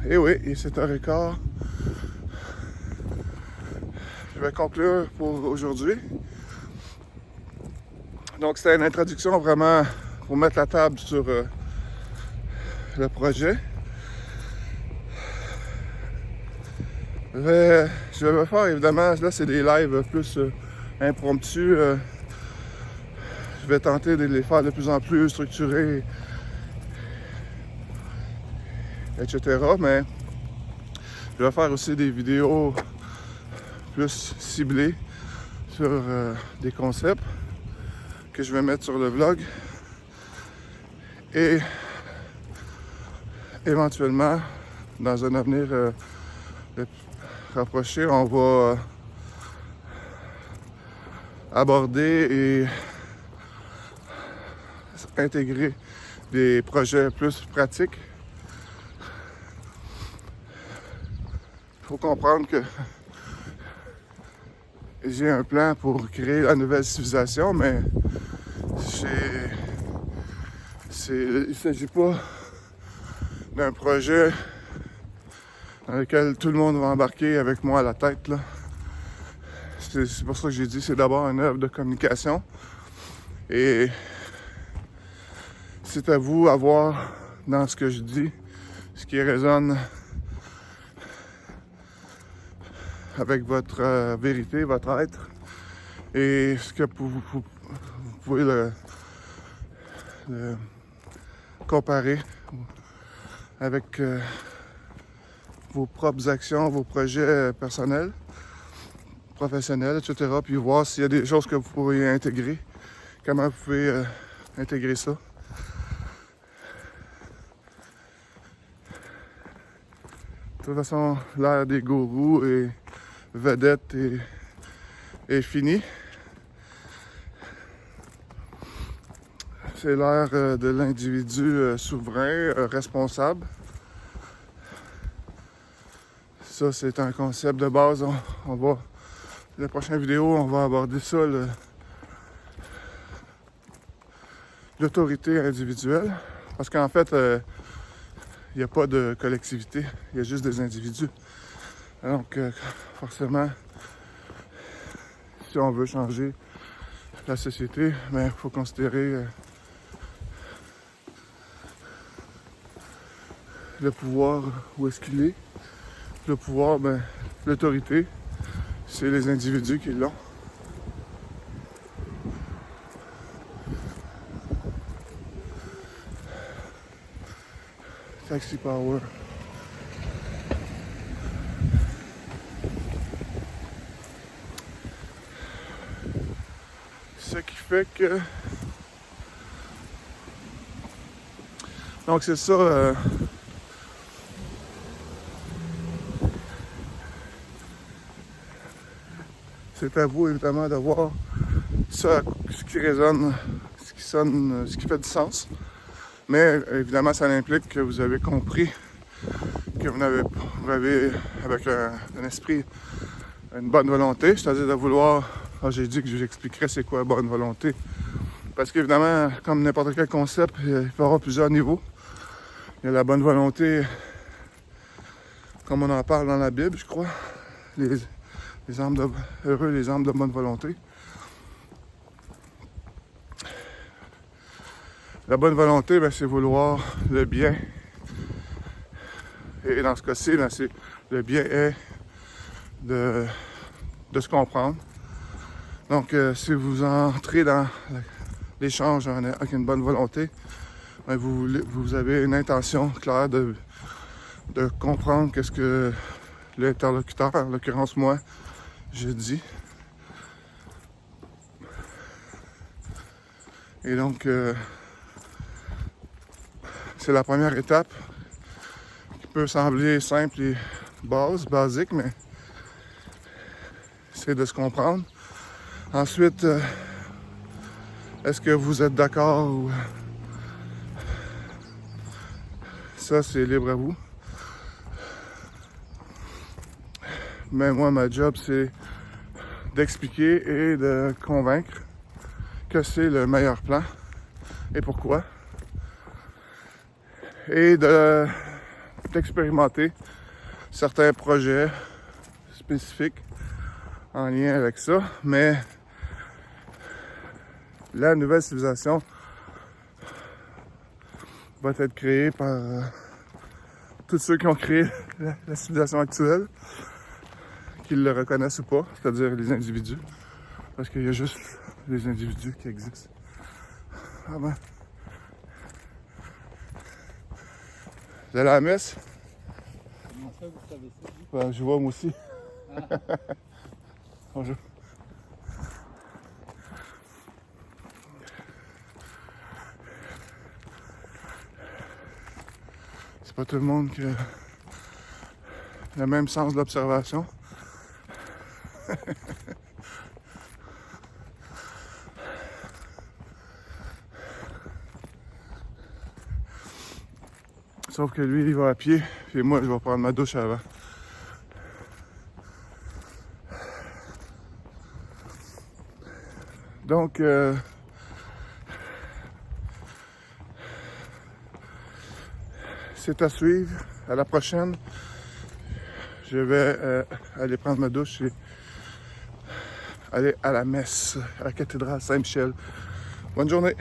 Et oui, il est 7h15. Je vais conclure pour aujourd'hui. Donc, c'était une introduction vraiment pour mettre la table sur le projet. Je vais faire, évidemment, là, c'est des lives plus impromptus. Je vais tenter de les faire de plus en plus structurés, etc. Mais je vais faire aussi des vidéos plus ciblées sur des concepts que je vais mettre sur le vlog. Et éventuellement, dans un avenir rapproché, on va aborder et intégrer des projets plus pratiques. Il faut comprendre que j'ai un plan pour créer la nouvelle civilisation, mais il ne s'agit pas d'un projet dans lequel tout le monde va embarquer avec moi à la tête, là. C'est pour ça que j'ai dit c'est d'abord une œuvre de communication. Et c'est à vous à voir dans ce que je dis, ce qui résonne avec votre vérité, votre être, et ce que vous pouvez le comparer avec vos propres actions, vos projets personnels, professionnels, etc. Puis voir s'il y a des choses que vous pourriez intégrer, comment vous pouvez intégrer ça. De toute façon, l'ère des gourous et vedettes est finie. C'est l'ère de l'individu souverain, responsable. Ça, c'est un concept de base. La prochaine vidéo, on va aborder ça, l'autorité individuelle. Parce qu'en fait, il n'y a pas de collectivité, il y a juste des individus. Donc, forcément, si on veut changer la société, il faut considérer le pouvoir, où est-ce qu'il est. Le pouvoir, l'autorité, c'est les individus qui l'ont. Taxi Power. Ce qui fait que... Donc c'est ça... C'est à vous, évidemment, de voir ça, ce qui résonne, ce qui sonne, ce qui fait du sens. Mais évidemment, ça implique que vous avez compris que vous avez avec un esprit, une bonne volonté, c'est-à-dire de vouloir... j'ai dit que je vous expliquerais c'est quoi bonne volonté. Parce qu'évidemment, comme n'importe quel concept, il peut y avoir plusieurs niveaux. Il y a la bonne volonté, comme on en parle dans la Bible, je crois. Les âmes heureux les âmes de bonne volonté. La bonne volonté, c'est vouloir le bien. Et dans ce cas-ci, c'est le bien est de se comprendre. Donc, si vous entrez dans l'échange avec une bonne volonté, vous avez une intention claire de comprendre qu'est-ce que l'interlocuteur, en l'occurrence moi, je dis. Et donc, c'est la première étape qui peut sembler simple et basique, mais c'est de se comprendre. Ensuite, est-ce que vous êtes d'accord ou... Ça, c'est libre à vous. Mais moi, ma job, c'est d'expliquer et de convaincre que c'est le meilleur plan et pourquoi. Et de d'expérimenter certains projets spécifiques en lien avec ça, mais la nouvelle civilisation va être créée par tous ceux qui ont créé la civilisation actuelle, qu'ils le reconnaissent ou pas, c'est-à-dire les individus, parce qu'il y a juste les individus qui existent. Ah ben. Vous allez à la messe? Comment ça, vous savez ça? Ben, je vois moi aussi. Ah. Bonjour. C'est pas tout le monde qui a le même sens de l'observation. Sauf que lui, il va à pied, et moi, je vais prendre ma douche avant. Donc, c'est à suivre. À la prochaine, je vais aller prendre ma douche et aller à la messe à la cathédrale Saint-Michel. Bonne journée!